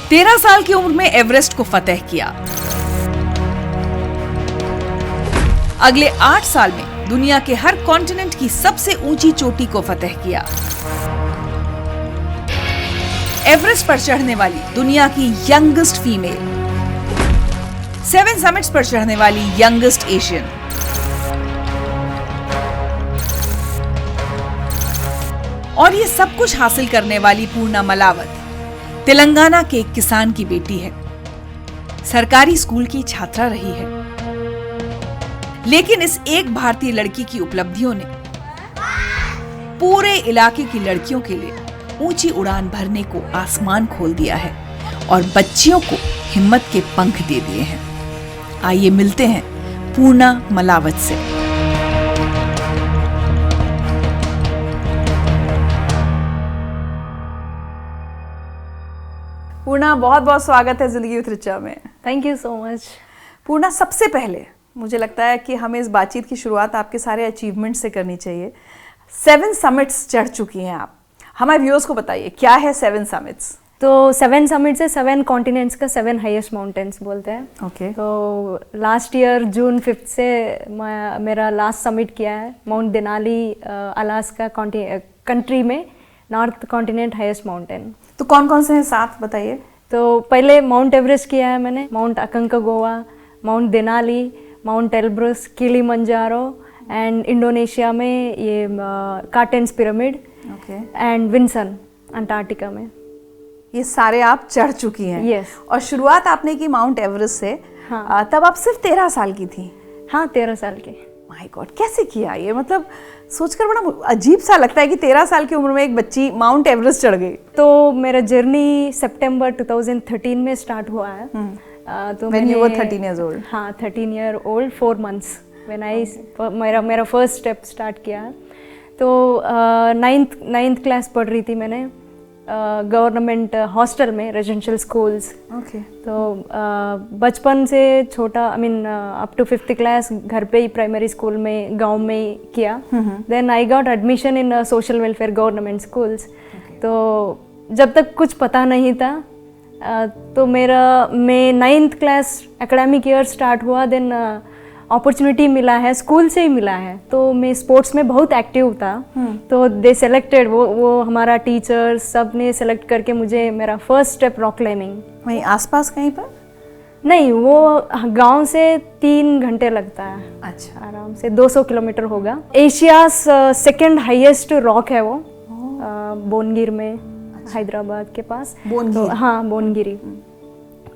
तेरह साल की उम्र में एवरेस्ट को फतेह किया। अगले 8 साल में दुनिया के हर कॉन्टिनेंट की सबसे ऊंची चोटी को फतेह किया। एवरेस्ट पर चढ़ने वाली दुनिया की यंगेस्ट फीमेल, 7 समिट्स पर चढ़ने वाली यंगेस्ट एशियन, और ये सब कुछ हासिल करने वाली पूर्णा मलावत तेलंगाना के एक किसान की बेटी है। सरकारी स्कूल की छात्रा रही है, लेकिन इस एक भारतीय लड़की की उपलब्धियों ने पूरे इलाके की लड़कियों के लिए ऊंची उड़ान भरने को आसमान खोल दिया है और बच्चियों को हिम्मत के पंख दे दिए हैं। आइए मिलते हैं पूर्णा मलावत से। पूर्णा, बहुत बहुत स्वागत है जिंदगी विद ऋचा में। Thank you so much. Purna, सबसे पहले मुझे लगता है कि हमें इस बातचीत की शुरुआत आपके सारे अचीवमेंट से करनी चाहिए। 7 समिट्स चढ़ चुकी हैं आप। हमारे व्यूअर्स को बताइए क्या है 7 समिट्स। तो 7 समिट्स है 7 कॉन्टिनेंट्स का 7 हाईएस्ट माउंटेन्स बोलते हैं। ओके। तो लास्ट ईयर जून 5 से मेरा लास्ट समिट किया है माउंट देनाली, अलास्का कंट्री में, नॉर्थ कॉन्टिनेंट हाईएस्ट माउंटेन। तो कौन कौन से हैं साथ बताइए। तो पहले माउंट एवरेस्ट किया है मैंने, Mount Aconcagua, Mount Denali, Mount Elbrus, Kilimanjaro, and Indonesia में ये Carstensz pyramid, and Vinson Antarctica में। ये सारे आप चढ़ चुकी हैं। यस। और शुरुआत आपने की माउंट एवरेस्ट से। हाँ। तब आप सिर्फ 13 साल की थी। हाँ, 13 साल की। माय गॉड, कैसे किया ये? मतलब सोचकर बड़ा अजीब सा लगता है कि 13 साल की उम्र में एक बच्ची माउंट एवरेस्ट चढ़ गई। तो मेरा जर्नी सितंबर 2013 में स्टार्ट हुआ है। तो When you were 13 years old? हाँ, 13 year old 4 months when I मेरा फर्स्ट स्टेप स्टार्ट किया है। तो नाइन्थ क्लास पढ़ रही थी मैंने गवर्नमेंट हॉस्टल में, रेजिडेंशियल स्कूल्स। ओके। तो बचपन से छोटा, I mean up to 5th class घर पे ही प्राइमरी स्कूल में गांव में ही किया। Then I got admission in social welfare government schools. तो जब तक कुछ पता नहीं था, तो मैं 9th class academic year start हुआ। देन अपॉर्चुनिटी मिला है, स्कूल से ही मिला है। तो मैं स्पोर्ट्स में बहुत एक्टिव था। तो दे सेलेक्टेड, वो हमारा टीचर्स सब ने सेलेक्ट करके मुझे मेरा फर्स्ट स्टेप रॉक क्लाइंबिंग। वहीं आसपास कहीं पर? नहीं, वो गांव से 3 घंटे लगता है। अच्छा। आराम से 200 किलोमीटर होगा। एशिया सेकेंड हाईएस्ट रॉक है वो, बोनगिर में। अच्छा। हैदराबाद के पास बोनगिर। तो, हाँ, बोनगिरी।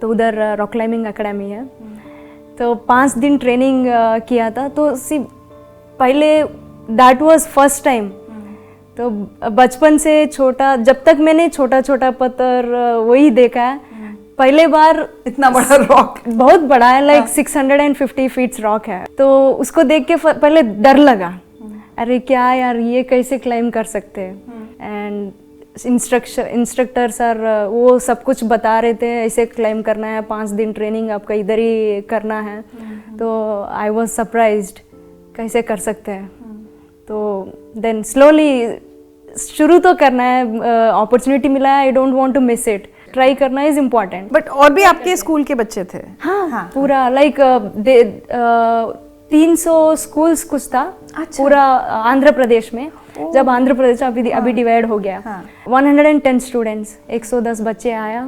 तो उधर रॉक क्लाइंबिंग एकेडमी है। तो 5 दिन ट्रेनिंग किया था। तो पहले दैट वाज फर्स्ट टाइम। तो बचपन से छोटा, जब तक मैंने छोटा छोटा पत्थर वही देखा है, पहले बार इतना बड़ा रॉक, बहुत बड़ा है, लाइक 650 फीट रॉक है। तो उसको देख के पहले डर लगा, अरे क्या यार, ये कैसे क्लाइम कर सकते हैं। एंड इंस्ट्रक्टर सर वो सब कुछ बता रहे थे, ऐसे क्लाइम करना है, 5 दिन ट्रेनिंग आपका इधर ही करना है। तो आई वाज सरप्राइज्ड, कैसे कर सकते हैं। तो देन स्लोली शुरू तो करना है, अपॉर्चुनिटी मिला है, I don't want to miss it, try करना इज इम्पोर्टेंट। बट और भी आपके स्कूल के बच्चे थे? हाँ, पूरा लाइक 300 स्कूल्स कुछ था। अच्छा। पूरा आंध्र प्रदेश में। जब आंध्र प्रदेश अभी डिवाइड हो गया। 110 स्टूडेंट्स, 110 बच्चे आया।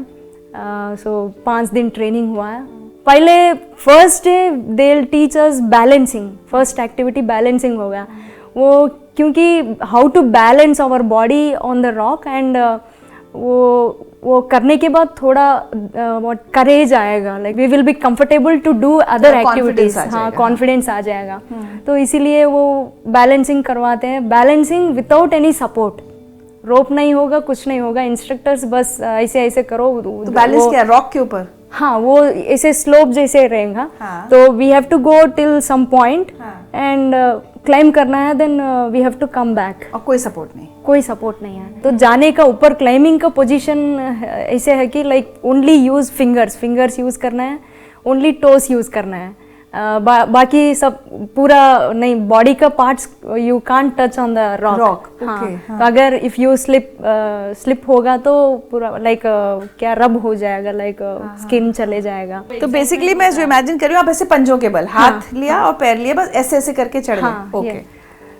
सो 5 दिन ट्रेनिंग हुआ है। पहले first day they will teach us balancing, first activity balancing होगा वो, क्योंकि how to balance our body on the rock. And वो करने के बाद थोड़ा करेज आएगा, like we will be comfortable to do other activities. हाँ, कॉन्फिडेंस आ जाएगा। तो इसीलिए वो बैलेंसिंग करवाते हैं, balancing without any support. Rope नहीं होगा, कुछ नहीं होगा, इंस्ट्रक्टर्स बस ऐसे ऐसे करो। तो बैलेंस क्या, रॉक के ऊपर? हाँ, वो ऐसे स्लोप जैसे रहेगा। हाँ। तो we have to go till some point. And climb करना है, then we have to come back. और कोई सपोर्ट नहीं? कोई सपोर्ट नहीं है। तो जाने का ऊपर क्लाइंबिंग का पोजीशन ऐसे है कि like only use fingers use करना है, ओनली टोस यूज करना है, बाकी सब पूरा नहीं, बॉडी का parts you can't touch on the rock. हाँ, तो अगर इफ यू स्लिप होगा तो पूरा लाइक क्या रब हो जाएगा, लाइक स्किन चले जाएगा। तो बेसिकली मैं जो इमेजिन कर रही हूँ, आप ऐसे पंजों के बल हाथ लिया और पैर लिया, बस ऐसे ऐसे करके चढ़ गए। ओके,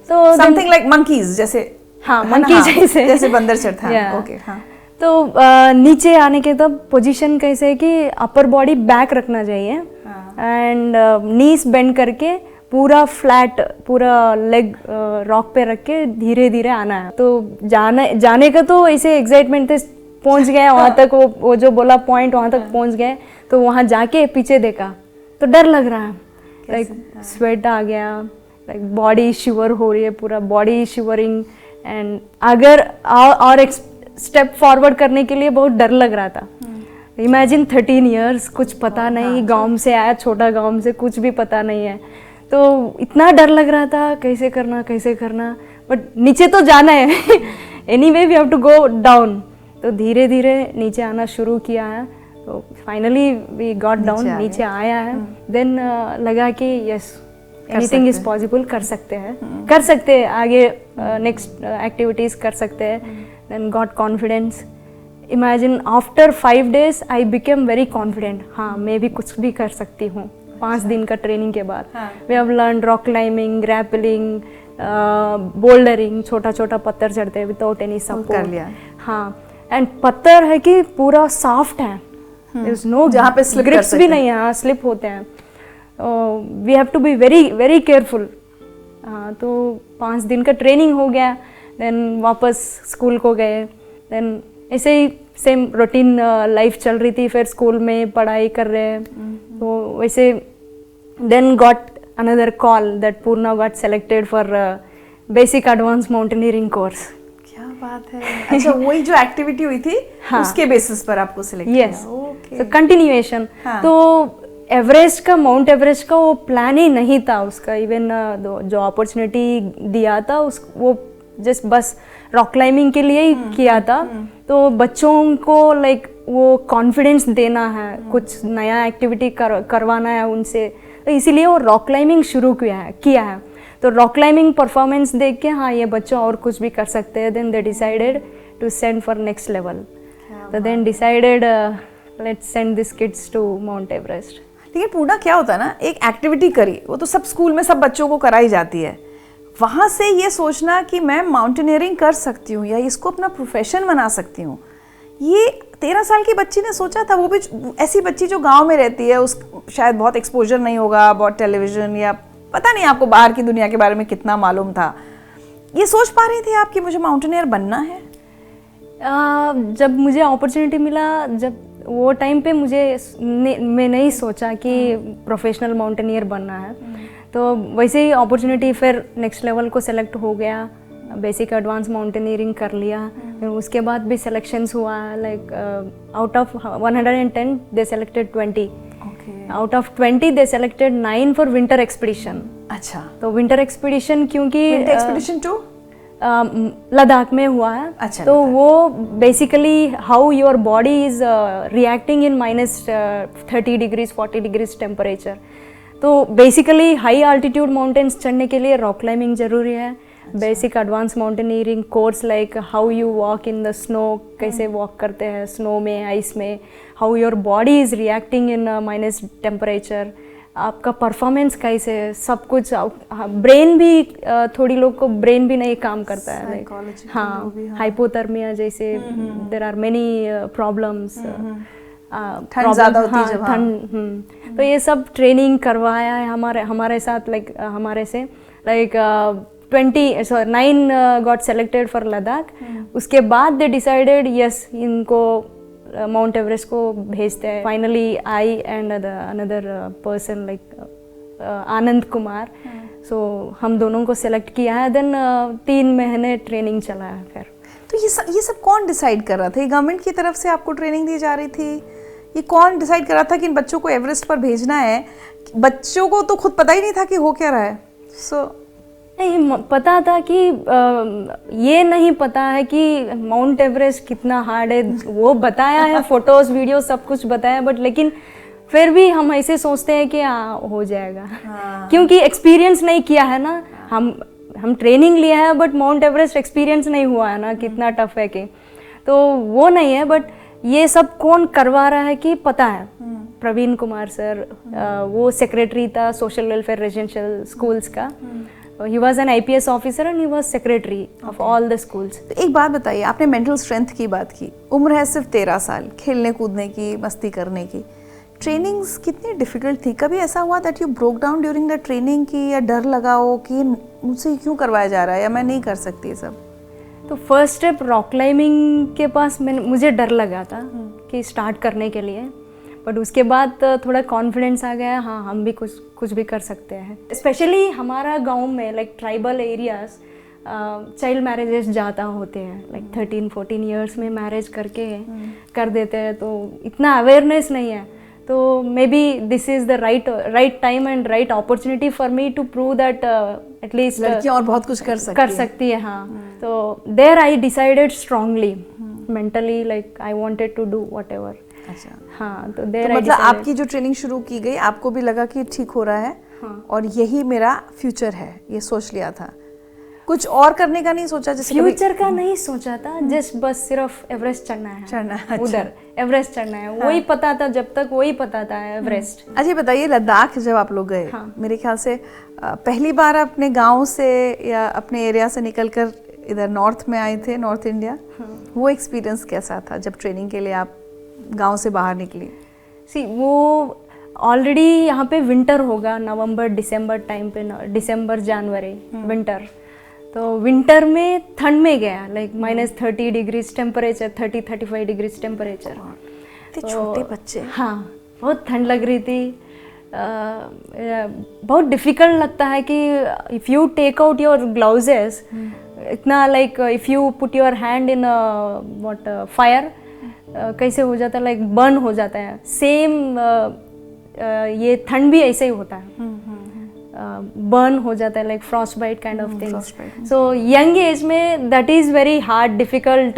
तो समथिंग लाइक मंकीज जैसे। हाँ, मंकी जैसे बंदर चढ़ता। ओके, हाँ। तो नीचे आने के तब पोजीशन कैसे है कि अपर बॉडी बैक रखना चाहिए एंड नीज बेंड करके पूरा फ्लैट, पूरा लेग रॉक पे रख के धीरे धीरे आना है। तो जाने का तो ऐसे एक्साइटमेंट थे, पहुंच गए वहाँ तक, वो जो बोला पॉइंट वहाँ तक पहुंच गए। तो वहाँ जाके पीछे देखा तो डर लग रहा है, लाइक स्वेट आ गया, लाइक बॉडी शिवर हो रही है, पूरा बॉडी शिवरिंग। एंड अगर और एक स्टेप फॉरवर्ड करने के लिए बहुत डर लग रहा था। इमेजिन 13 इयर्स, कुछ पता नहीं, गांव से आया, छोटा गांव से, कुछ भी पता नहीं है। तो इतना डर लग रहा था, कैसे करना, बट नीचे तो जाना है। Anyway we have to go down. तो धीरे धीरे नीचे आना शुरू किया है। तो फाइनली वी गॉट डाउन, नीचे आया है। देन लगा कि यस, एनीथिंग इज पॉसिबल, कर सकते हैं आगे, नेक्स्ट एक्टिविटीज कर सकते हैं। Then got confidence. Imagine after 5 days I became very confident. हाँ, मैं भी कुछ भी कर सकती हूँ। 5 दिन का ट्रेनिंग के बाद we have learn rock climbing, grappling, bouldering, छोटा छोटा पत्थर चढ़ते हैं विदाउट एनी सपोर्ट कर लिया। हाँ, एंड पत्थर है कि पूरा सॉफ्ट है, देयर इज नो जहाँ पे ग्रिप्स भी नहीं है। हाँ, स्लिप होते हैं। We have to be very very careful. हाँ, तो 5 दिन का ट्रेनिंग हो गया। देन वापस स्कूल को गए। देन ऐसे ही सेम रूटीन लाइफ चल रही थी। फिर स्कूल में पढ़ाई कर रहे हैं। तो वैसे then got another call that Purna got selected for basic advance mountaineering course. क्या बात है। अच्छा, वही जो एक्टिविटी हुई थी उसके बेसिस पर आपको सिलेक्ट किया? यस, तो कंटिन्यूएशन। तो एवरेस्ट का, माउंट एवरेस्ट का वो प्लान ही नहीं था उसका। इवन जो अपॉर्चुनिटी दिया था वो जस्ट बस रॉक क्लाइंबिंग के लिए ही किया था। तो बच्चों को लाइक वो कॉन्फिडेंस देना है, कुछ नया एक्टिविटी करवाना है उनसे, तो इसीलिए वो रॉक क्लाइंबिंग शुरू किया है। तो रॉक क्लाइंबिंग परफॉर्मेंस देख के हाँ, ये बच्चों और कुछ भी कर सकते हैं। Then they decided to send for next level. तो then decided let's send this kids to Mount Everest. लेकिन पूर्णा, क्या होता है ना, एक एक्टिविटी करी, वो तो सब स्कूल में सब बच्चों को कराई जाती है। वहाँ से ये सोचना कि मैं माउंटेनियरिंग कर सकती हूँ या इसको अपना प्रोफेशन बना सकती हूँ, ये 13 साल की बच्ची ने सोचा था। वो भी ऐसी बच्ची जो गांव में रहती है, उस शायद बहुत एक्सपोजर नहीं होगा, बहुत टेलीविज़न या पता नहीं आपको बाहर की दुनिया के बारे में कितना मालूम था। ये सोच पा रही थी आप कि मुझे माउंटेनियर बनना है? जब मुझे अपॉर्चुनिटी मिला, जब वो टाइम पे मैं नहीं सोचा कि प्रोफेशनल माउंटेनियर बनना है। तो वैसे ही अपॉर्चुनिटी, फिर नेक्स्ट लेवल को सेलेक्ट हो गया, बेसिक एडवांस माउंटेनियरिंग कर लिया। उसके बाद भी सिलेक्शंस हुआ, like out of 110 they selected 20। Out of 20 they selected 9 for winter expedition. अच्छा, तो विंटर एक्सपीडिशन क्योंकि एक्सपीडिशन टू लद्दाख में हुआ है। अच्छा, तो वो basically how your body is reacting in -30 degrees 40 degrees temperature. तो बेसिकली हाई आल्टीट्यूड माउंटेन्स चढ़ने के लिए रॉक क्लाइंबिंग जरूरी है। Basic advance mountaineering course, like how you walk in the snow, कैसे वॉक करते हैं स्नो में, आइस में, how your body is reacting in minus temperature, आपका परफॉर्मेंस कैसे है, सब कुछ। ब्रेन भी थोड़ी लोग को ब्रेन भी नहीं काम करता है, लाइक हाँ, हाइपोथर्मिया जैसे देर आर मेनी प्रॉब्लम्स, ठंड ज़्यादा होती है जब। ठंड। तो ये सब ट्रेनिंग करवाया है हमारे साथ, लाइक हमारे से, like 9 got selected for Ladakh. उसके बाद दे डिसाइडेड यस, इनको माउंट एवरेस्ट को भेजते हैं। Finally I and another person like Anand Kumar, so हम दोनों को सेलेक्ट किया है। देन 3 महीने ट्रेनिंग चला है। फिर तो ये सब कौन डिसाइड कर रहा था? ये गवर्नमेंट की तरफ से आपको ट्रेनिंग दी जा रही थी? ये कौन डिसाइड कर रहा था कि इन बच्चों को एवरेस्ट पर भेजना है? बच्चों को तो खुद पता ही नहीं था कि हो क्या रहा है। सो नहीं पता था कि ये नहीं पता है कि माउंट एवरेस्ट कितना हार्ड है, वो बताया है, फोटोज वीडियो सब कुछ बताया, बट लेकिन फिर भी हम ऐसे सोचते हैं कि हाँ हो जाएगा। क्योंकि एक्सपीरियंस नहीं किया है ना, हम ट्रेनिंग लिया है बट माउंट एवरेस्ट एक्सपीरियंस नहीं हुआ है ना, कितना टफ है कि, तो वो नहीं है। बट ये सब कौन करवा रहा है कि पता है, प्रवीण कुमार सर, वो सेक्रेटरी था सोशल वेलफेयर रेजिडेंशियल स्कूल्स का। He was an IPS officer and he was secretary of all the schools. तो एक बात बताइए, आपने मेंटल स्ट्रेंथ की बात की, उम्र है सिर्फ 13 साल, खेलने कूदने की, मस्ती करने की, ट्रेनिंग्स कितनी डिफिकल्ट थी? कभी ऐसा हुआ that you broke down during the training की, या डर लगा हो कि मुझसे क्यों करवाया जा रहा है या मैं नहीं कर सकती ये सब? तो फर्स्ट स्टेप रॉक क्लाइंबिंग के पास मुझे डर लगा था कि स्टार्ट करने के लिए, बट उसके बाद थोड़ा कॉन्फिडेंस आ गया, हाँ हम भी कुछ भी कर सकते हैं। स्पेशली हमारा गांव में like tribal areas child marriages ज़्यादा होते हैं, लाइक 13-14 ईयर्स में मैरिज करके कर देते हैं, तो इतना अवेयरनेस नहीं है। तो may be this is the right time and right opportunity for me to prove that at least लड़कियां और बहुत कुछ कर सकती है। हाँ, तो there I decided strongly mentally, like I wanted to do whatever. अच्छा, हाँ, तो तो मतलब आपकी जो ट्रेनिंग शुरू की गई, आपको भी लगा कि ठीक हो रहा है, हाँ, और यही मेरा फ्यूचर है, ये सोच लिया था, कुछ और करने का नहीं सोचा? जैसे फ्यूचर का नहीं सोचा था, जस्ट बस सिर्फ एवरेस्ट चढ़ना है। उधर एवरेस्ट चढ़ना है, वही पता था, जब तक वही पता था एवरेस्ट। अच्छा बताइए, लद्दाख जब आप लोग गए, हाँ, मेरे ख्याल से पहली बार अपने गांव से या अपने एरिया से निकलकर इधर नॉर्थ में आए थे, नॉर्थ इंडिया, वो एक्सपीरियंस कैसा था जब ट्रेनिंग के लिए आप गांव से बाहर निकली? वो ऑलरेडी यहाँ पे विंटर होगा, नवंबर दिसंबर टाइम पे, दिसंबर जनवरी विंटर, तो विंटर में ठंड में गया, like -30 degrees temperature, 30-35 degrees temperature. तो छोटे बच्चे, हाँ, बहुत ठंड लग रही थी, बहुत डिफिकल्ट लगता है कि if you take out your gloveses, इतना like if you put your hand in what fire, कैसे हो जाता है, लाइक बर्न हो जाता है। सेम ये ठंड भी ऐसे ही होता है, बर्न हो जाता है, like frostbite kind of things. So young age में that is very hard, difficult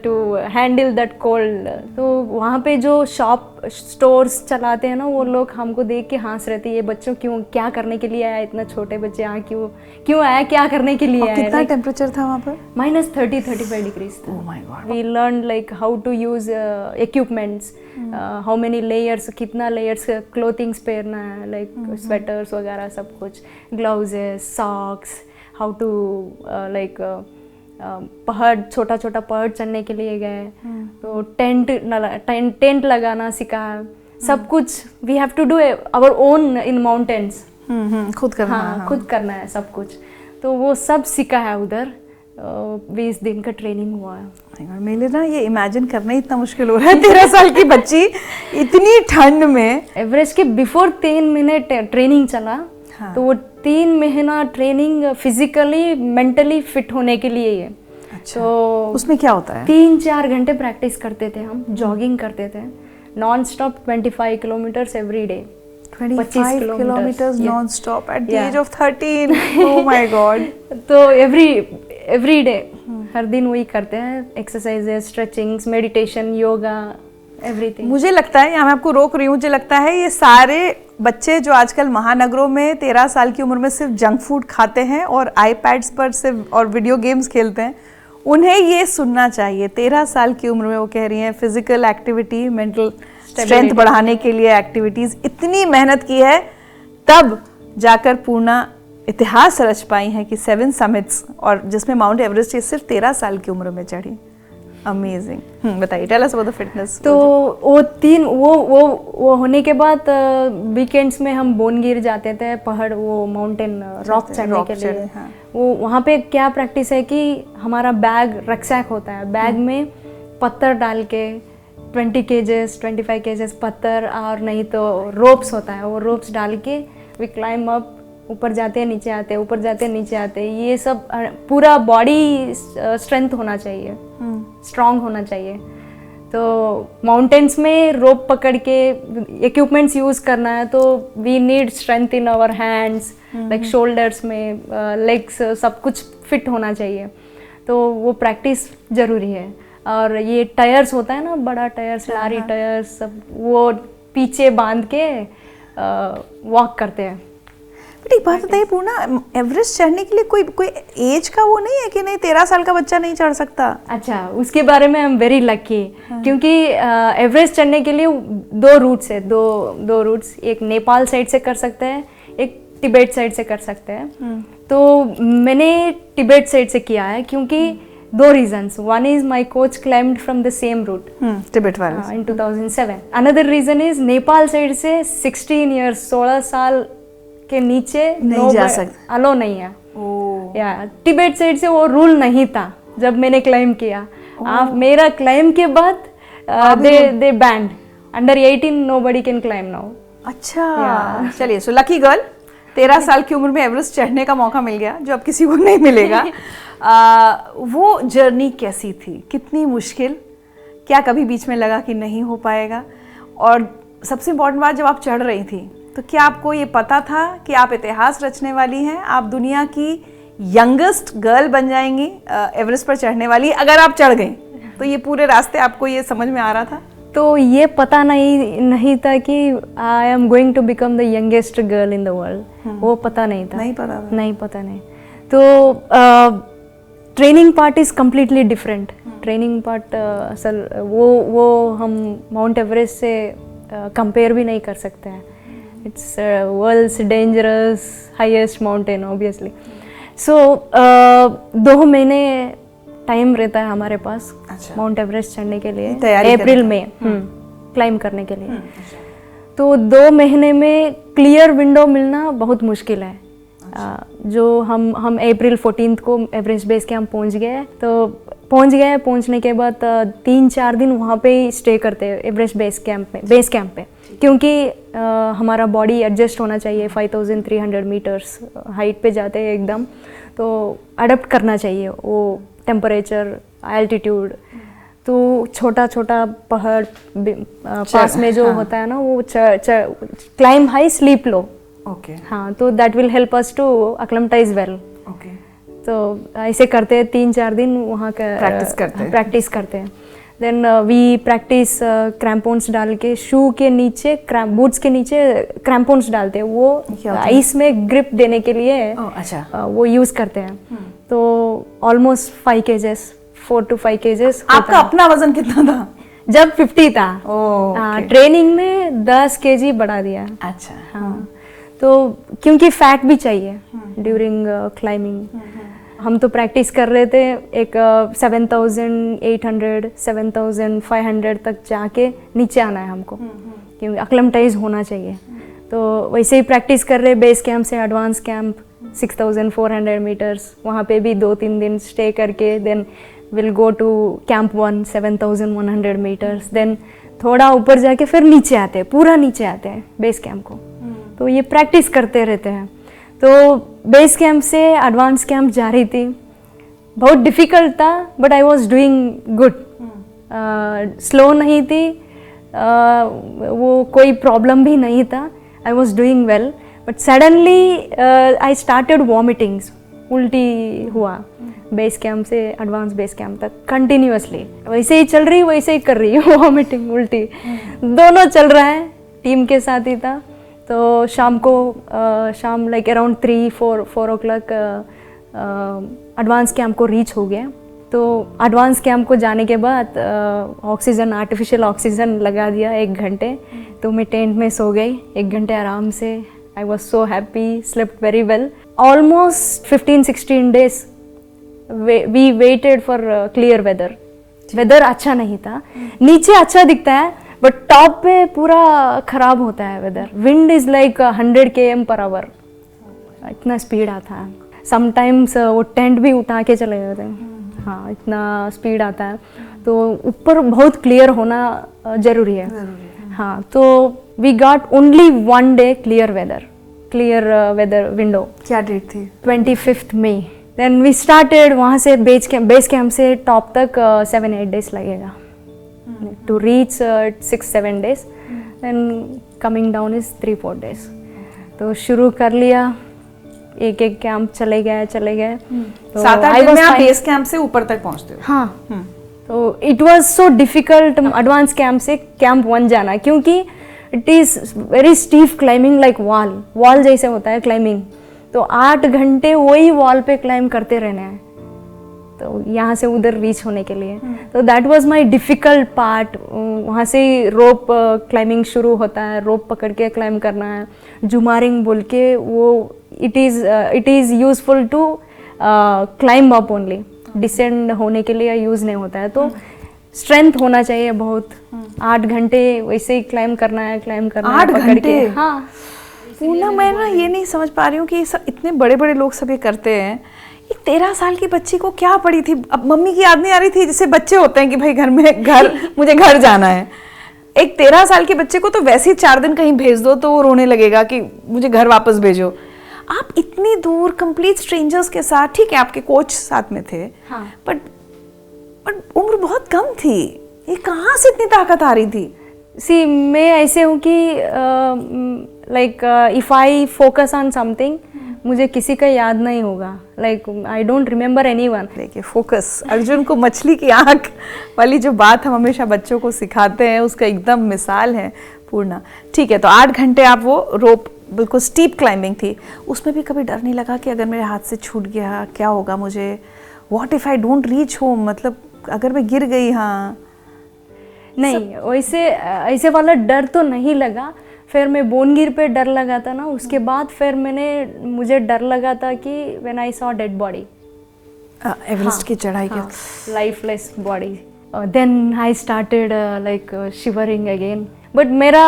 to handle that cold. तो वहाँ पे जो शॉप स्टोर्स चलाते हैं ना, वो लोग हमको देख के हंस रहे थे, ये बच्चों क्या करने के लिए आया, इतना छोटे बच्चे यहाँ क्यों आया, क्या करने के लिए आया? कितना टेम्परेचर था वहाँ पर? -30-35 डिग्रीज था। Oh my God. We learned like how to use equipments, how many layers, कितना layers clothings पहनना है, like sweaters वगैरह सब कुछ, gloves, socks, how to like पहाड़, छोटा पहाड़ चढ़ने के लिए गए, तो टेंट लगाना सीखा, सब कुछ we have to do our own in mountains, खुद करना, हाँ, खुद करना है सब कुछ, तो वो सब सीखा है उधर। 20 दिन का ट्रेनिंग हुआ है। मेरे ना ये इमेजिन करना ही इतना मुश्किल हो रहा है, 13 साल की बच्ची इतनी ठंड में। एवरेस्ट के बिफोर 3 महीने ट्रेनिंग चला, हाँ, तो वो 3 महीना ट्रेनिंग फिजिकली मेंटली फिट होने के लिए है। अच्छा, तो उसमें क्या होता है? 3-4 घंटे प्रैक्टिस करते थे हम, जॉगिंग करते थे non stop 25 kilometres every day. 25 kilometres non stop at the age of 13। Oh my god. तो एवरी डे, हर दिन वही करते हैं, exercises, stretchings, meditation, yoga, everything. मुझे लगता है, यहाँ मैं आपको रोक रही हूँ, मुझे लगता है ये सारे बच्चे जो आजकल महानगरों में 13 साल की उम्र में सिर्फ जंक फूड खाते हैं और आईपैड्स पर सिर्फ और वीडियो गेम्स खेलते हैं, उन्हें ये सुनना चाहिए। 13 साल की उम्र में वो कह रही हैं फिजिकल एक्टिविटी, मेंटल स्ट्रेंथ बढ़ाने के लिए एक्टिविटीज़, इतनी मेहनत की है, तब जाकर पूर्णा इतिहास रच पाई हैं कि 7 समिट्स, और जिसमें माउंट एवरेस्ट ये सिर्फ 13 साल की उम्र में चढ़ी। अमेजिंग। बताइए, tell us about the fitness. तो वो होने के बाद वीकेंड्स में हम बोनगिर जाते थे, पहाड़, वो माउंटेन रॉक चढ़ने के लिए। हाँ। वो वहाँ पे क्या प्रैक्टिस है कि हमारा बैग, रक्सैक होता है, बैग में पत्थर डाल के 20 केजेस 25 केजेस पत्थर, और नहीं तो रोप्स होता है, वो रोप्स डाल के वी क्लाइम अप, ऊपर जाते हैं नीचे आते हैं, ऊपर जाते हैं नीचे आते हैं। ये सब पूरा बॉडी स्ट्रेंथ होना चाहिए, स्ट्रांग होना चाहिए। तो माउंटेन्स में रोप पकड़ के इक्विपमेंट्स यूज़ करना है, तो we need strength in our hands, like shoulders में, लेग्स, सब कुछ फिट होना चाहिए, तो वो प्रैक्टिस ज़रूरी है। और ये टायर्स होता है ना, बड़ा टायर्स, लारी टायर्स, सब वो पीछे बांध के वॉक करते हैं। बट एक बात बताइए पूर्णा, एवरेस्ट चढ़ने के लिए कोई एज का वो नहीं है कि नहीं 13 साल का बच्चा नहीं चढ़ सकता? अच्छा, उसके बारे में आई एम वेरी लकी, क्योंकि एवरेस्ट चढ़ने के लिए दो रूट्स है, दो रूट्स, एक नेपाल साइड से कर सकते हैं, एक तिब्बत साइड से कर सकते हैं। तो मैंने तिब्बत साइड से किया है, क्योंकि दो reasons, one is my coach climbed from the same route Tibet वाले in 2007, another reason is Nepal side से 16 इयर्स 16 साल के नीचे नहीं जा सकते, अलो नहीं है। या तिब्बत साइड से वो रूल नहीं था जब मैंने क्लाइम किया। आप मेरा क्लाइम के बाद they banned, under 18 nobody can climb now. अच्छा, चलिए, सो लकी गर्ल, 13 साल की उम्र में एवरेस्ट चढ़ने का मौका मिल गया, जो अब किसी को नहीं मिलेगा। वो जर्नी कैसी थी, कितनी मुश्किल, क्या कभी बीच में लगा कि नहीं हो पाएगा? और सबसे इम्पोर्टेंट बात, जब आप चढ़ रही थी तो क्या आपको ये पता था कि आप इतिहास रचने वाली हैं, आप दुनिया की यंगेस्ट गर्ल बन जाएंगी एवरेस्ट पर चढ़ने वाली, अगर आप चढ़ गई? तो ये पूरे रास्ते आपको ये समझ में आ रहा था? तो ये पता नहीं था कि I am going to become the youngest girl in the world, वो पता नहीं था। नहीं पता था? नहीं पता नहीं। तो training part is completely different. Training part असल वो हम माउंट एवरेस्ट से कंपेयर भी नहीं कर सकते हैं। It's world's dangerous highest mountain obviously. So 2 महीने टाइम रहता है हमारे पास माउंट एवरेस्ट चढ़ने के लिए, अप्रैल में क्लाइम करने के लिए। तो 2 महीने में क्लियर विंडो मिलना बहुत मुश्किल है। जो हम अप्रैल 14 को एवरेस्ट बेस कैंप पहुंच गए, तो पहुंचने के बाद 3-4 दिन वहाँ पे ही स्टे करते हैं एवरेस्ट बेस कैंप पे, क्योंकि हमारा बॉडी एडजस्ट होना चाहिए। 5300 मीटर्स हाइट पे जाते हैं एकदम, तो अडप्ट करना चाहिए वो टेम्परेचर, एल्टीट्यूड। तो छोटा छोटा पहाड़ पास में जो होता है ना, वो climb high sleep low. Okay, हाँ, तो that will help us to acclimatize well. Okay, तो ऐसे करते हैं 3-4 दिन वहाँ का प्रैक्टिस करते हैं। देन वी प्रैक्टिस क्रैम्पोन्स डाल के, शू के नीचे, बूट्स के नीचे क्रैम्पोन्स डालते हैं, वो आइस में ग्रिप देने के लिए अच्छा वो यूज़ करते हैं। तो ऑलमोस्ट 5 kgs, 4 to 5 kgs। आपका अपना वजन कितना था जब 50 था? ट्रेनिंग में 10 kg बढ़ा दिया। अच्छा, हाँ, तो क्योंकि फैट भी चाहिए ड्यूरिंग क्लाइंबिंग। हम तो प्रैक्टिस कर रहे थे एक 7800 7500 तक जाके नीचे आना है हमको, क्योंकि अक्लेमेटाइज होना चाहिए। तो वैसे ही प्रैक्टिस कर रहे, बेस कैंप से एडवांस कैंप 6400 मीटर्स, वहाँ पे भी 2-3 दिन स्टे करके then will go to camp 1 7100 metres. देन थोड़ा ऊपर जाके फिर नीचे आते हैं, पूरा नीचे आते हैं बेस कैंप को। तो ये प्रैक्टिस करते रहते हैं। तो बेस कैंप से एडवांस कैंप जा रही थी, बहुत डिफ़िकल्ट था, but I was doing good. Slow नहीं थी, वो कोई प्रॉब्लम भी नहीं था, I was doing well. But suddenly I started vomitings, उल्टी हुआ बेस कैंप से एडवांस बेस कैंप तक कंटिन्यूअसली। वैसे ही चल रही, वैसे ही कर रही वॉमिटिंग उल्टी दोनों चल रहा है, टीम के साथ ही था। तो शाम like around 3-4 o'clock advance camp को रीच हो गया। तो एडवांस कैंप को जाने के बाद ऑक्सीजन, आर्टिफिशियल ऑक्सीजन लगा दिया 1 घंटे। तो मैं टेंट में सो गई 1 घंटे आराम से। I was so happy, slept very well. Almost 15-16 days we waited for clear weather. Weather अच्छा नहीं था, नीचे अच्छा दिखता है बट टॉप पे पूरा खराब होता है weather. Wind is like 100 km/h, इतना स्पीड आता है। समटाइम्स वो टेंट भी उठा के चले जाते हैं। हाँ, इतना स्पीड आता है। तो ऊपर बहुत क्लियर होना जरूरी है। हाँ, तो we got only 1 day clear weather window. क्या डेट थी? 25 मई। देन वी स्टार्टेड, वहाँ से बेस कैंप से टॉप तक 7-8 days लगेगा to reach 6-7 days, then coming down is 3-4 days। तो शुरू कर लिया, एक एक कैंप चले गए तो 7-8 I दिन was में आप fine. बेस कैंप से ऊपर तक पहुंचते हो। हाँ, तो it was so difficult advance camp से कैंप 1 जाना, क्योंकि it is very steep climbing, like wall जैसे होता है क्लाइंबिंग। तो 8 घंटे वही वॉल पे क्लाइंब करते रहना है, तो यहाँ से उधर रीच होने के लिए। तो that was my difficult part. वहाँ से रोप क्लाइंबिंग शुरू होता है, रोप पकड़ के क्लाइंब करना है, जुमारिंग बोल के, वो it is useful to climb up only, descend होने के लिए यूज़ नहीं होता है। तो स्ट्रेंथ होना चाहिए बहुत। 8 घंटे वैसे ही क्लाइंब करना है 8 पकड़ घंटे? के। हाँ, पूना, मैं ना ये नहीं समझ पा रही हूँ कि ये सब इतने बड़े बड़े लोग सब ये करते हैं, एक 13 साल की बच्ची को क्या पड़ी थी? अब मम्मी की याद नहीं आ रही थी? जैसे बच्चे होते हैं कि भाई मुझे घर जाना है। एक 13 साल के बच्चे को तो वैसे ही 4 दिन कहीं भेज दो तो वो रोने लगेगा कि मुझे घर वापस भेजो। आप इतनी दूर कंप्लीट स्ट्रेंजर्स के साथ, ठीक है आपके कोच साथ में थे, हाँ। बट उम्र बहुत कम थी, ये कहाँ से इतनी ताकत आ रही थी? सी, मैं ऐसे हूँ कि like if I focus on something, मुझे किसी का याद नहीं होगा, like I don't remember anyone. देखिए, फोकस, अर्जुन को मछली की आंख वाली जो बात हम हमेशा बच्चों को सिखाते हैं उसका एकदम मिसाल है पूर्णा। ठीक है, तो 8 घंटे आप वो रोप, बिल्कुल स्टीप क्लाइंबिंग थी, उसमें भी कभी डर नहीं लगा कि अगर मेरे हाथ से छूट गया क्या होगा मुझे? What if I don't reach home, मतलब अगर मैं गिर गई? हाँ, नहीं, वैसे ऐसे वाला डर तो नहीं लगा। फिर मैं बोनगिर पे डर लगा था ना, उसके बाद फिर मुझे डर लगा था कि when I saw dead body, Everest की चढ़ाई के lifeless body, then I started like shivering again. But मेरा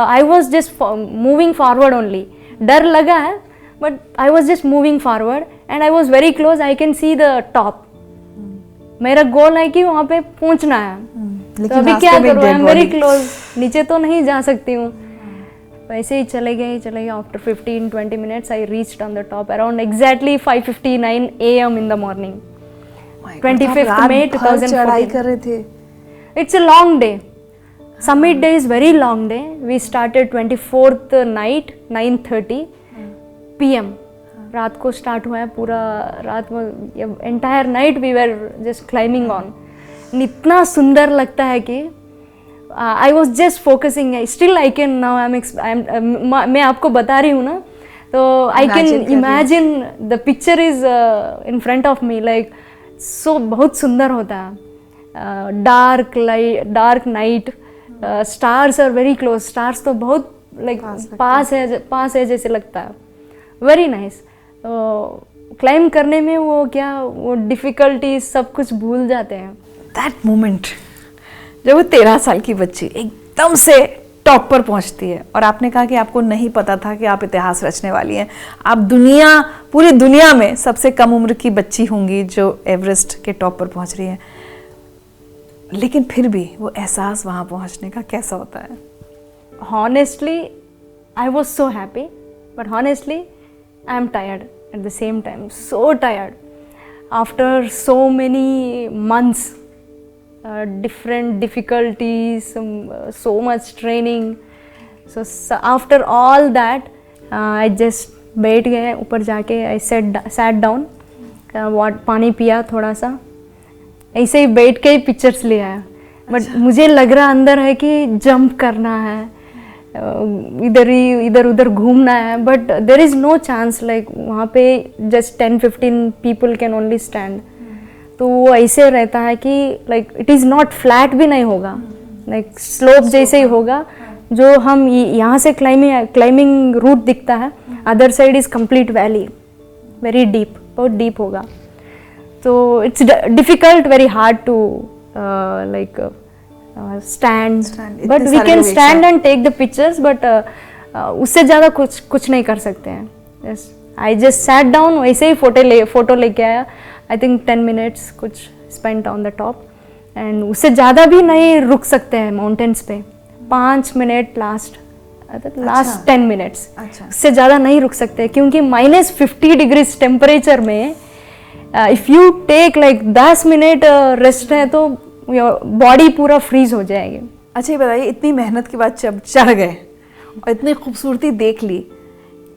I was just moving forward only. डर लगा है but I was just moving forward and I was very close, I can see the top. मेरा goal है कि वहाँ पे पहुँचना है, तो अभी क्या करूँ, आई एम वेरी क्लोज, नीचे तो नहीं जा सकती हूँ। वैसे ही चले गए। After 15-20 minutes I reached on the top around exactly 5:59 AM in the morning, 25th May 2014. चढ़ाई कर रहे थे। It's a long day. Summit day is very long day. We started 24th night 9:30 PM. रात को स्टार्ट हुआ है, पूरा रात में entire night we were just climbing on. इतना सुंदर लगता है कि I was just focusing, still I can now मैं आपको बता रही हूँ ना, तो I can imagine the picture is in front of me, like so बहुत सुंदर होता है। Dark night, stars are very close, stars तो बहुत लाइक पास है जैसे लगता है, वेरी नाइस। क्लाइंब करने में वो डिफिकल्टीज सब कुछ भूल जाते हैं। दैट मोमेंट जब वो 13 साल की बच्ची एकदम से टॉप पर पहुंचती है, और आपने कहा कि आपको नहीं पता था कि आप इतिहास रचने वाली हैं, आप पूरी दुनिया में सबसे कम उम्र की बच्ची होंगी जो एवरेस्ट के टॉप पर पहुंच रही है, लेकिन फिर भी वो एहसास वहां पहुंचने का कैसा होता है? Honestly, I was so happy, but honestly, I am tired at the same time, so tired. After so many months, different difficulties, so much training. So after all that, I just बैठ गए ऊपर जाके, I sat down, पानी पिया थोड़ा सा, ऐसे ही बैठ के ही पिक्चर्स ले आया। बट मुझे लग रहा अंदर है कि जंप करना है, इधर उधर घूमना है, but there is no chance, like वहाँ पे just 10-15 people can only stand. तो वो ऐसे रहता है कि like it is not flat भी नहीं होगा, लाइक स्लोप जैसे ही होगा। जो हम यहाँ से क्लाइंबिंग रूट दिखता है, other side is complete valley, very deep, बहुत डीप होगा। तो it's difficult, very hard to like stand, but we can stand and take the pictures, but उससे ज़्यादा कुछ नहीं कर सकते हैं। Yes, I just sat down, वैसे ही फोटो लेके आया। I think 10 minutes कुछ spent on the top, and उससे ज़्यादा भी नहीं रुक सकते हैं माउंटेन्स पे। 5 मिनट लास्ट 10 मिनट्स, उससे ज़्यादा नहीं रुक सकते, क्योंकि -50 डिग्रीज टेम्परेचर में if you take like 10 minute rest है तो बॉडी पूरा फ्रीज हो जाएगी। अच्छा, ये बताइए, इतनी मेहनत के बाद जब चढ़ गए और इतनी खूबसूरती देख ली,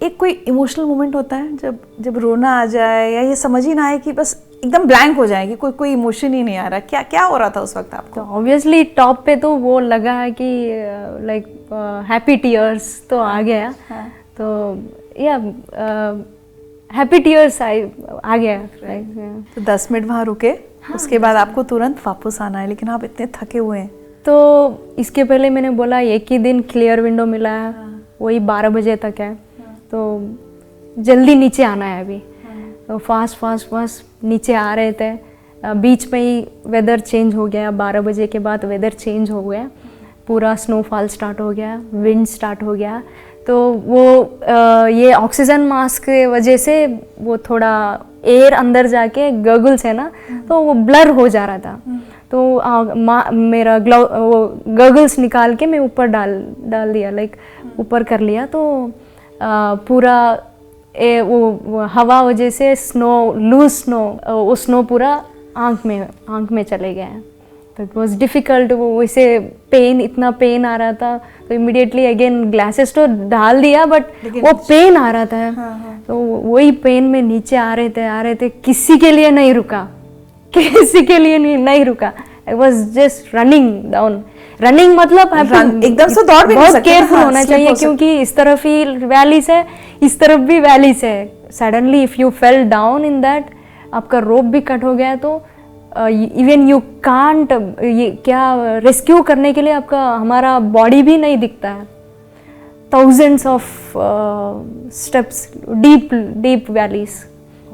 एक कोई इमोशनल मोमेंट होता है जब रोना आ जाए या ये समझ ही ना आए कि बस एकदम ब्लैंक हो जाए कि कोई इमोशन ही नहीं आ रहा, क्या हो रहा था उस वक्त आपको? तो ऑब्वियसली टॉप पे तो वो लगा है कि लाइक हैप्पी टीयर्स तो आ गया। तो या हैप्पी टीयर्स आ गया। तो 10 मिनट वहाँ रुके, उसके बाद आपको तुरंत वापस आना है, लेकिन आप इतने थके हुए हैं। तो इसके पहले मैंने बोला एक ही दिन क्लियर विंडो मिला है, वही 12 बजे तक है, तो जल्दी नीचे आना है अभी। तो फास्ट नीचे आ रहे थे, बीच में ही वेदर चेंज हो गया, 12 बजे के बाद वेदर चेंज हो गया, पूरा स्नोफॉल स्टार्ट हो गया, विंड स्टार्ट हो गया। तो वो ये ऑक्सीजन मास्क की वजह से वो थोड़ा एयर अंदर जाके गगल्स है ना, तो वो ब्लर हो जा रहा था। तो मेरा वो गगल्स निकाल के मैं ऊपर डाल दिया, लाइक ऊपर कर लिया। तो पूरा वो हवा वजह से लूज स्नो पूरा आँख में चले गए हैं। तो इट वॉज डिफ़िकल्ट, वो वैसे इतना पेन आ रहा था, तो इमिडिएटली अगेन ग्लासेस तो डाल दिया, बट वो पेन आ रहा था। तो वही पेन में नीचे आ रहे थे, किसी के लिए नहीं रुका, नहीं रुका। आई was just running down. Running मतलब एकदम से दौड़ भी नहीं बहुत सकते, केयरफुल होना चाहिए, क्योंकि इस तरफ ही वैलीज है, इस तरफ भी वैलीज है। Suddenly if you fell down in that, आपका रोप भी कट हो गया, तो इवन यू कांट, ये क्या रेस्क्यू करने के लिए हमारा बॉडी भी नहीं दिखता है। Thousands of steps, deep valleys.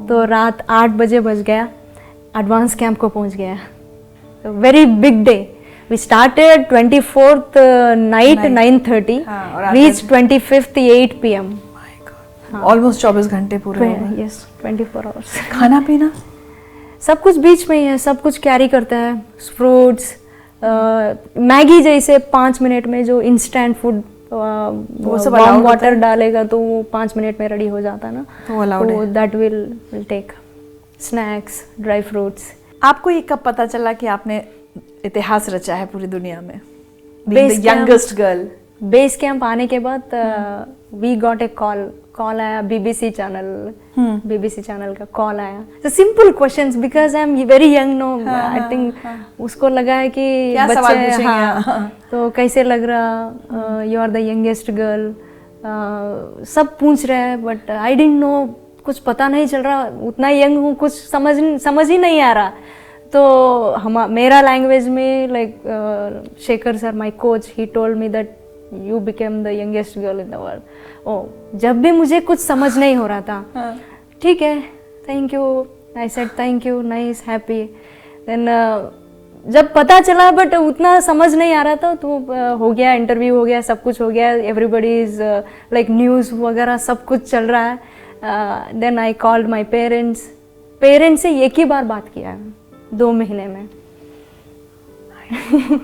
तो रात 8 बजे बज गया, एडवांस कैंप को पहुंच गया। Very big day. We started 24th night 9:30, reached 25th 8 p.m. Almost 24 घंटे पूरे। Yes, 24 hours. खाना पीना सब कुछ बीच में ही है, सब कुछ कैरी करता है, फ्रूट्स, मैगी जैसे 5 मिनट में जो इंस्टेंट फूड, वार्म वाटर डालेगा तो वो 5 मिनट में रेडी हो जाता है ना, तो that will take. Snacks, dry fruits. आपको ये कब पता चला कि आपने इतिहास रचा है पूरी दुनिया में? Youngest girl. बेस कैंप आने के बाद वी गॉट ए कॉल आया, बीबीसी चैनल का कॉल आया। तो simple questions, because I am very young, no I think उसको लगा है कि बच्चे, तो कैसे लग रहा, you are the youngest girl, सब पूछ रहे हैं, बट आई डिडंट नो, कुछ पता नहीं चल रहा, उतना यंग हूँ, कुछ समझ ही नहीं आ रहा। तो मेरा लैंग्वेज में, like Shekhar sir, my coach, he told me that you became the youngest girl in the world. जब भी मुझे कुछ समझ नहीं हो रहा था, ठीक है, thank you, I said thank you, nice, happy. Then जब पता चला, बट उतना समझ नहीं आ रहा था, तो हो गया, इंटरव्यू हो गया, सब कुछ हो गया, एवरीबडी इज लाइक न्यूज़ वगैरह सब कुछ चल रहा है। Then I called my parents से एक ही बार बात किया 2 महीने में।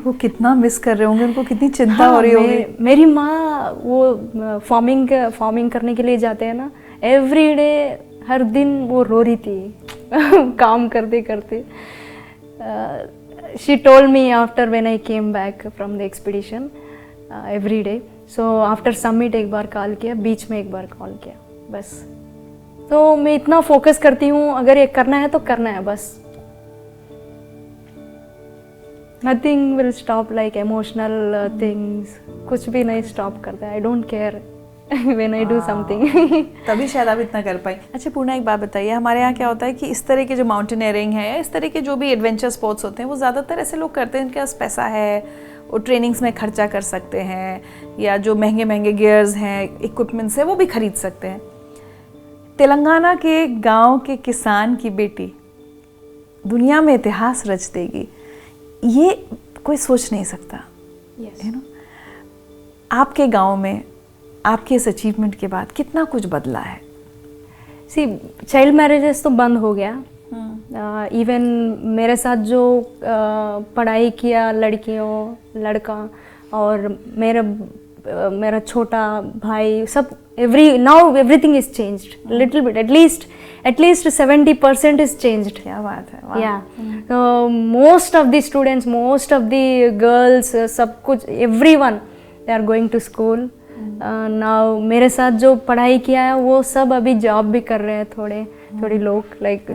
वो कितना मिस कर रहे होंगे, उनको कितनी चिंता हो रही होगी। मेरी माँ वो फार्मिंग करने के लिए जाते हैं ना, एवरी डे, हर दिन वो रो रही थी काम करते करते। She told me after when I came back from the expedition, every day. So after summit एक बार कॉल किया, बीच में एक बार कॉल किया, बस। तो मैं इतना फोकस करती हूँ, अगर ये करना है तो करना है, बस। Nothing will stop, like emotional things, कुछ भी नहीं स्टॉप करता है। I don't care when I do something. तभी शायद आप इतना कर पाई। अच्छा पूर्णा, एक बात बताइए, हमारे यहाँ क्या होता है कि इस तरह के जो माउंटेनियरिंग है या इस तरह के जो भी एडवेंचर स्पोर्ट्स होते हैं, वो ज़्यादातर ऐसे लोग करते हैं जिनके पास पैसा है, वो ट्रेनिंग्स में खर्चा कर सकते हैं, या जो महंगे महंगे गियर्स हैं, इक्विपमेंट्स है, वो भी खरीद सकते हैं। तेलंगाना के गाँव के किसान की बेटी दुनिया में इतिहास रच देगी, ये कोई सोच नहीं सकता। Yes. You know? आपके गांव में आपके इस अचीवमेंट के बाद कितना कुछ बदला है? सी, चाइल्ड मैरिजेस तो बंद हो गया। इवन मेरे साथ जो पढ़ाई किया लड़का और मेरा छोटा भाई, सब now everything is changed little bit, at least 70% is changed. क्या बात है, वाह। Yeah. So most of the students, most of the girls, सब कुछ, everyone, they are going to school, now मेरे साथ जो पढ़ाई किया है वो सब अभी जॉब भी कर रहे हैं, थोड़े लोग, like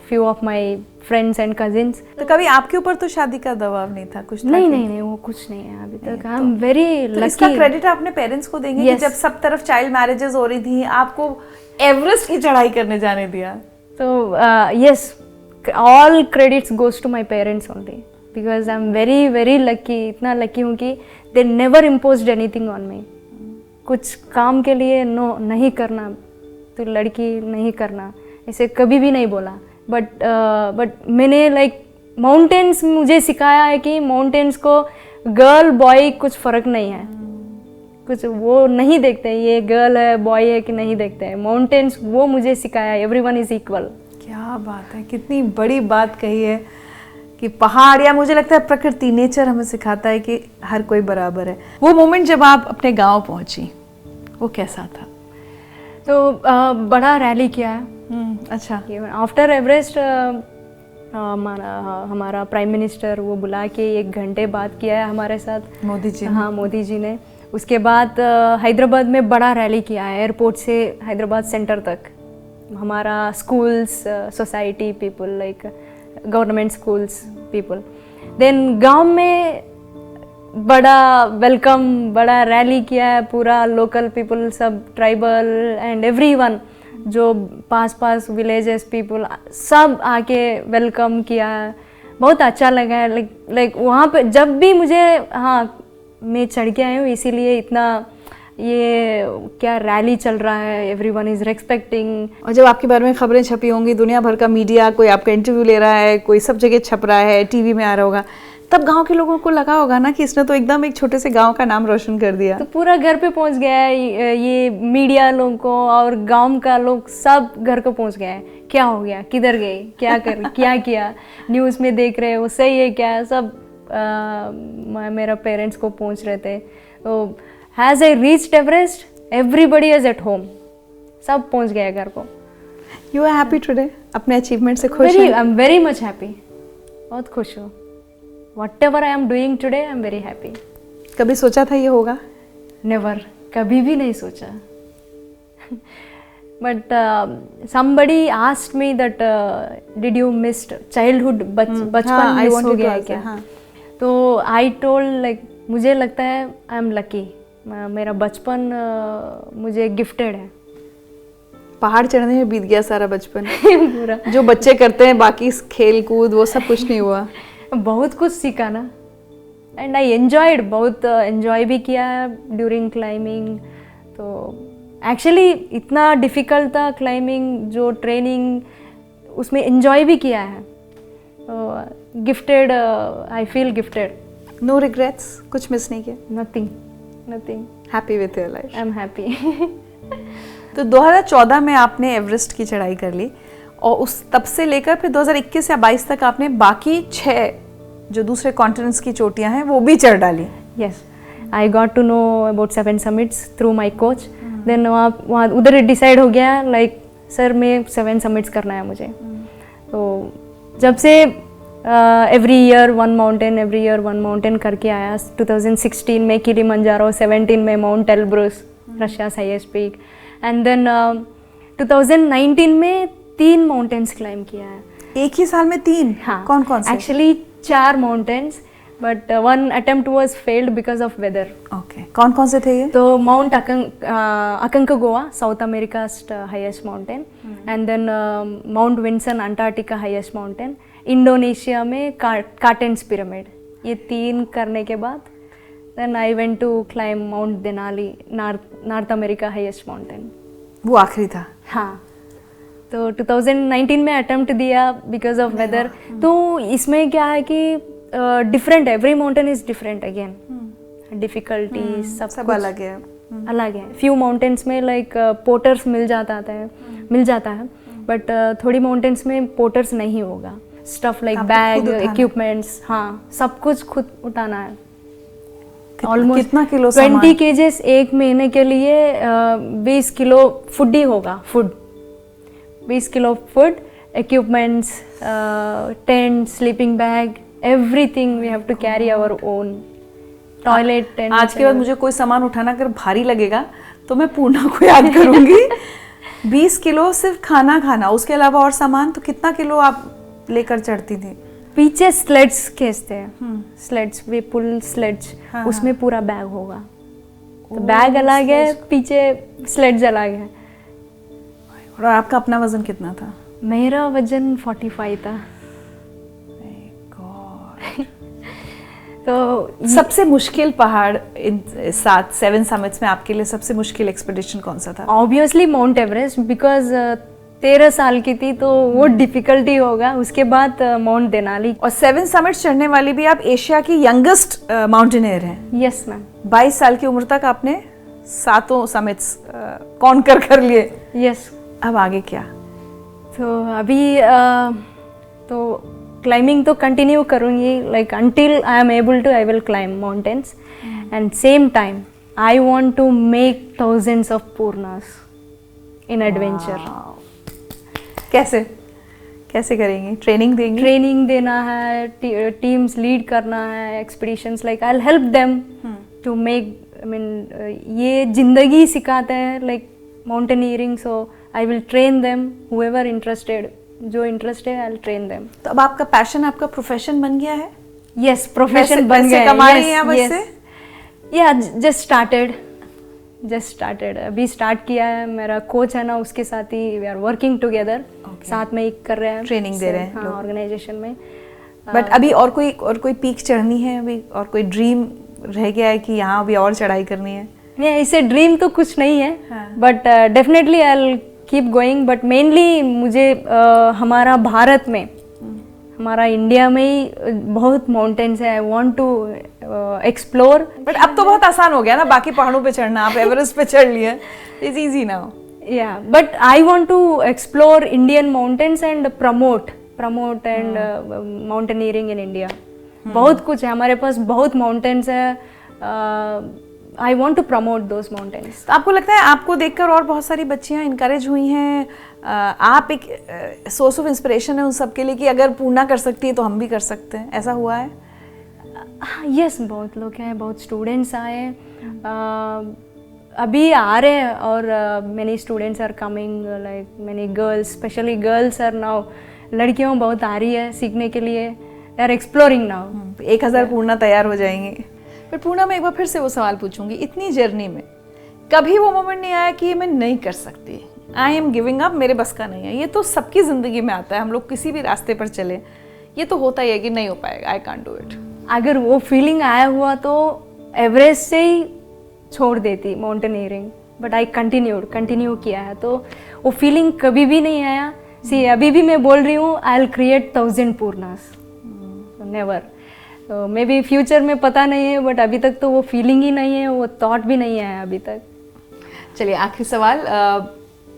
few of my friends and cousins. तो कभी आपके ऊपर तो शादी का दबाव नहीं था? कुछ था नहीं, वो कुछ नहीं है अभी तक। आई एम वेरी लकी। इसका क्रेडिट अपने पेरेंट्स को देंगे कि जब सब तरफ चाइल्ड मैरिजेस हो रही थी, आपको एवरेस्ट की चढ़ाई करने जाने दिया। तो yes, all credits goes to my parents only, because I am very very lucky. इतना लकी हूँ कि they never imposed anything on me. कुछ काम के लिए नो नहीं करना, तो लड़की नहीं करना, ऐसे कभी भी नहीं बोला। बट मैंने लाइक माउंटेन्स मुझे सिखाया है कि माउंटेन्स को गर्ल बॉय कुछ फ़र्क नहीं है, कुछ वो नहीं देखते ये गर्ल है बॉय है कि नहीं देखते हैं। माउंटेन्स वो मुझे सिखाया, एवरीवन इज इक्वल। क्या बात है, कितनी बड़ी बात कही है कि पहाड़, या मुझे लगता है प्रकृति, नेचर हमें सिखाता है कि हर कोई बराबर है। वो मोमेंट जब आप अपने गांव पहुंची, वो कैसा था? तो बड़ा रैली किया है। अच्छा। आफ्टर एवरेस्ट हमारा प्राइम मिनिस्टर वो बुला के 1 घंटे बात किया है हमारे साथ, मोदी जी। हाँ, मोदी जी ने। उसके बाद हैदराबाद में बड़ा रैली किया है, एयरपोर्ट से हैदराबाद सेंटर तक। हमारा schools, society people, like government schools people. Then गांव में बड़ा वेलकम, बड़ा रैली किया है, पूरा लोकल पीपल सब, ट्राइबल एंड एवरीवन, जो पास विलेजेस पीपल सब आके वेलकम किया है। बहुत अच्छा लगा है। लाइक वहाँ पे जब भी मुझे, हाँ, मैं चढ़ के आई हूँ, इसीलिए इतना ये क्या रैली चल रहा है, एवरीवन इज रेस्पेक्टिंग। और जब आपके बारे में खबरें छपी होंगी, दुनिया भर का मीडिया, कोई आपका इंटरव्यू ले रहा है, कोई सब जगह छप रहा है, टीवी में आ रहा होगा, तब गांव के लोगों को लगा होगा ना कि इसने तो एकदम एक छोटे से गांव का नाम रोशन कर दिया। तो पूरा घर पे पहुंच गया है ये मीडिया लोगों को, और गांव का लोग सब घर को पहुंच गए हैं। क्या हो गया, किधर गए, क्या किया, न्यूज़ में देख रहे हो, सही है क्या, सब मेरा पेरेंट्स को पहुंच रहे थे। तो has I reached Everest, everybody is at home, सब पहुंच गए घर को। You are happy today? अपने अचीवमेंट से खुश हैं? I am very much happy, बहुत खुश हूँ। Whatever I am doing today, I am very happy. कभी सोचा था ये होगा? Never, कभी भी नहीं सोचा। But somebody asked me that did you missed childhood, बचपन you want to गया क्या? हाँ. तो I told like मुझे लगता है I am lucky, मेरा बचपन मुझे गिफ्टेड है। पहाड़ चढ़ने में बीत गया सारा बचपन पूरा। जो बच्चे करते हैं बाकी खेल कूद वो सब कुछ नहीं हुआ। बहुत कुछ सीखा ना, एंड आई एंजॉयड, बहुत एंजॉय भी किया ड्यूरिंग क्लाइंबिंग। तो एक्चुअली इतना डिफ़िकल्ट था क्लाइंबिंग, जो ट्रेनिंग उसमें एंजॉय भी किया है। Gifted, I feel gifted. No regrets? कुछ मिस नहीं किया? Nothing. Happy with your life? I am happy. तो 2014 में आपने एवरेस्ट की चढ़ाई कर ली, और उस तब से लेकर फिर 2021 या 22 तक आपने बाकी 6 जो दूसरे कॉन्टिनेंट्स की चोटियां हैं वो भी चढ़ डाली। Yes, I got to know about 7 summits through my coach. Then वहाँ उधर डिसाइड हो गया लाइक सर मैं 7 समिट्स करना है मुझे। तो जब से एवरी ईयर वन माउंटेन करके आया। 2016 में किलिमंजारो, 17 में Mount Elbrus, Russia's highest peak, and then 2019 में 3 माउंटेन्स क्लाइंब किया है। एक ही साल में 3? हाँ। कौन कौन से? Actually 4 mountains, but 1 attempt was failed because of weather. Okay, कौन कौन से थे ये? तो Mount Aconcagua, South America highest mountain, and then Mount Vinson, Antarctica highest mountain, Indonesia में कार्टेंस पिरामिड। ये 3 करने के बाद then I went to climb Mount Denali, North America highest mountain. वो आखिरी था? हाँ। तो 2019 में अटेम्प्ट दिया बिकॉज ऑफ वेदर। तो इसमें क्या है कि different, every mountain is different again, difficulties सब अलग है। अलग है। फ्यू माउंटेन्स में लाइक पोर्टर्स मिल जाता है, बट थोड़ी माउंटेन्स में पोर्टर्स नहीं होगा। स्टफ लाइक बैग, इक्विपमेंट्स, हाँ, सब कुछ खुद उठाना है। ऑलमोस्ट कितना किलो? 20 केजेस एक महीने के लिए 20 किलो फूड ही होगा। 20 kilo food, equipments, tent, sleeping bag, everything we have to carry our own. Toilet and आज के बाद मुझे कोई सामान उठाना अगर भारी लगेगा तो मैं पूर्णा को याद करूंगी। 20 किलो सिर्फ खाना खाना, उसके अलावा और सामान तो कितना किलो आप लेकर चढ़ती थी? पीछे स्लेड्स खींचते हैं, स्लेड्स वे पुल स्लेड्स, उसमें पूरा बैग होगा। तो बैग अलग है, पीछे स्लेड्स अलग है। और आपका अपना वजन कितना था? मेरा वजन 45 था। तो सबसे मुश्किल पहाड़ इन 7 समिट्स में आपके लिए सबसे मुश्किल एक्सपीडिशन कौन सा था? ऑब्वियसली माउंट एवरेस्ट, बिकॉज 13 साल की थी तो वो डिफिकल्टी होगा। उसके बाद माउंट देनाली। और 7 समिट्स चढ़ने वाली भी आप एशिया की यंगेस्ट माउंटेनियर हैं। Yes ma'am. 22 साल की उम्र तक आपने 7 समिट्स कॉन्कर कर लिए। यस। अब आगे क्या? तो अभी तो क्लाइंबिंग तो कंटिन्यू करूँगी, like until I am able to I will climb mountains and same time I want to make thousands of पूर्णास इन एडवेंचर। कैसे कैसे करेंगी? ट्रेनिंग देंगी? ट्रेनिंग देना है, टीम्स लीड करना है, expeditions, like I will help them to make, I mean ये जिंदगी सिखाते हैं like mountaineering, so I will train them whoever interested, जो इंटरेस्ट है आई विल ट्रेन देम। तो अब आपका पैशन आपका प्रोफेशन बन गया है? यस, प्रोफेशन बन गया है। कमा रही हैं आप इससे? या जस्ट स्टार्टेड अभी स्टार्ट किया है। मेरा कोच है ना, उसके साथ ही वी आर वर्किंग टुगेदर, साथ में ही कर रहे हैं, ट्रेनिंग दे रहे हैं। हाँ, ऑर्गेनाइजेशन में। बट अभी और कोई पीक चढ़नी है अभी, और कोई ड्रीम रह गया है कि यहाँ अभी और चढ़ाई करनी है? नहीं, ऐसे ड्रीम तो कुछ नहीं है, but definitely I will keep going. But mainly मुझे हमारा भारत में, हमारा इंडिया में ही बहुत माउंटेन्स है, I want to explore. But अब तो बहुत आसान हो गया ना बाकी पहाड़ों पे चढ़ना, आप एवरेस्ट पे चढ़ लिए, it's easy now. Yeah, but I want to explore Indian mountains and promote and mountaineering in India. बहुत कुछ है हमारे पास, बहुत mountains है। I want to promote those mountains. तो आपको लगता है आपको देखकर और बहुत सारी बच्चियां इनकरेज हुई हैं? आप एक सोर्स ऑफ इंस्पिरेशन है उन सब के लिए कि अगर पूर्णा कर सकती है तो हम भी कर सकते हैं, ऐसा हुआ है? Yes, बहुत लोग हैं, बहुत स्टूडेंट्स आए, अभी आ रहे हैं, और many students are coming, like many girls, specially girls are now, लड़कियों बहुत आ रही है सीखने के लिए, दे आर एक्सप्लोरिंग नाउ। 1000 पूर्णा तैयार हो जाएंगी। पर पूर्णा, मैं एक बार फिर से वो सवाल पूछूंगी, इतनी जर्नी में कभी वो मोमेंट नहीं आया कि मैं नहीं कर सकती, आई एम गिविंग अप, मेरे बस का नहीं है? ये तो सबकी ज़िंदगी में आता है, हम लोग किसी भी रास्ते पर चले, ये तो होता ही है कि नहीं हो पाएगा, आई कांट डू इट। अगर वो फीलिंग आया हुआ तो एवरेस्ट से ही छोड़ देती माउंटेनियरिंग, बट आई कंटिन्यू किया है, तो वो फीलिंग कभी भी नहीं आया। सी अभी भी मैं बोल रही हूँ आई विल क्रिएट 1000 पूर्णास, नेवर। तो मे बी फ्यूचर में पता नहीं है, बट अभी तक तो वो फीलिंग ही नहीं है, वो थॉट भी नहीं आया अभी तक। चलिए आखिरी सवाल,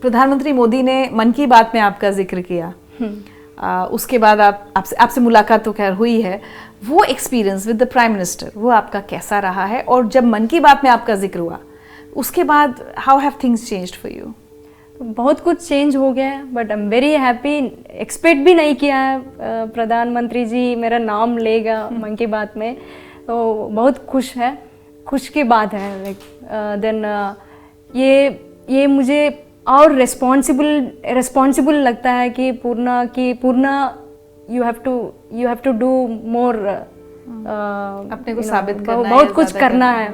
प्रधानमंत्री मोदी ने मन की बात में आपका जिक्र किया, उसके बाद आपसे मुलाकात तो खैर हुई है, वो experience with the prime minister वो आपका कैसा रहा है? और जब मन की बात में आपका जिक्र हुआ उसके बाद how have things changed for you? बहुत कुछ चेंज हो गया है, but I am very happy. Expect भी नहीं किया है प्रधानमंत्री जी मेरा नाम लेगा मन की बात में, तो बहुत खुश है, खुश की बात है। लाइक देन ये मुझे और रिस्पॉन्सिबल लगता है कि Purna you have to do more, अपने को साबित करना है, बहुत कुछ करना है।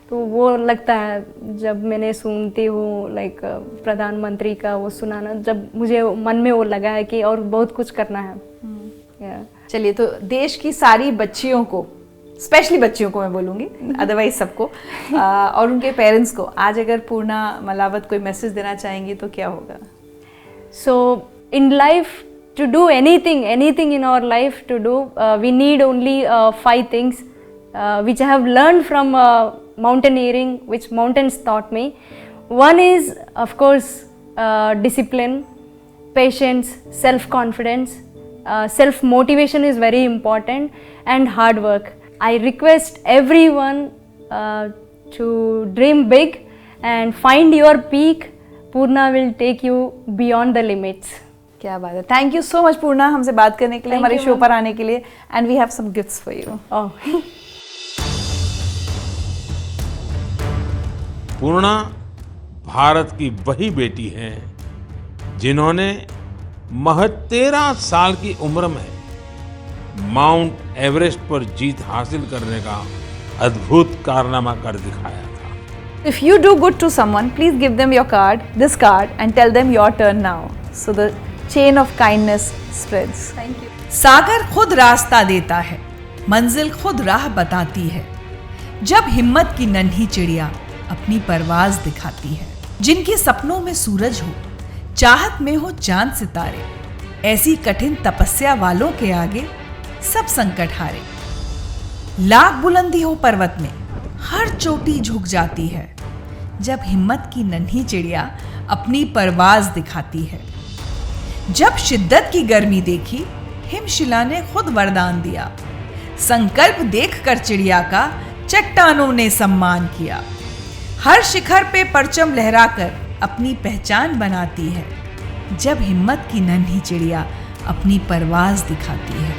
तो वो लगता है जब मैंने सुनती हूँ लाइक प्रधानमंत्री का वो सुनाना, जब मुझे मन में वो लगा है कि और बहुत कुछ करना है। चलिए, तो देश की सारी बच्चियों को, स्पेशली बच्चियों को मैं बोलूँगी, अदरवाइज सबको और उनके पेरेंट्स को आज अगर पूर्णा मलावत कोई मैसेज देना चाहेंगी तो क्या होगा? So in life to do anything in our life to do, we need only 5 things which I have learned from mountaineering, which mountains taught me. One is of course discipline, patience, self-confidence, self-motivation is very important, and hard work. I request everyone to dream big and find your peak. Purna will take you beyond the limits. क्या बात है, thank you so much पूर्णा हमसे बात करने के लिए, हमारे show पर आने के लिए, and we have some gifts for you. Purna Bharat की वही बेटी है जिन्होंने महज 13 साल की उम्र में माउंट एवरेस्ट पर जीत हासिल करने का अद्भुत कारनामा कर दिखाया था। If you do good to someone, please give them your card, this card, and tell them your turn now. So the chain of kindness spreads. Thank you. सागर खुद रास्ता देता है, मंजिल खुद राह बताती है। जब हिम्मत की नन्ही चिड़िया अपनी परवाज दिखाती है, जिनके सपनों में सूरज हो, चाहत में हो चांद सितारे, ऐसी कठिन तपस्या वालों के आगे सब संकट हारे। लाख बुलंदी हो पर्वत में, हर चोटी झुक जाती है, जब हिम्मत की नन्ही चिड़िया अपनी परवाज दिखाती है। जब शिद्दत की गर्मी देखी, हिमशिला ने खुद वरदान दिया। संकल्प देखकर चिड़िया का चट्टानों ने सम्मान किया। हर शिखर पे परचम लहराकर अपनी पहचान बनाती है, जब हिम्मत की नन्ही चिड़िया अपनी परवाज दिखाती है।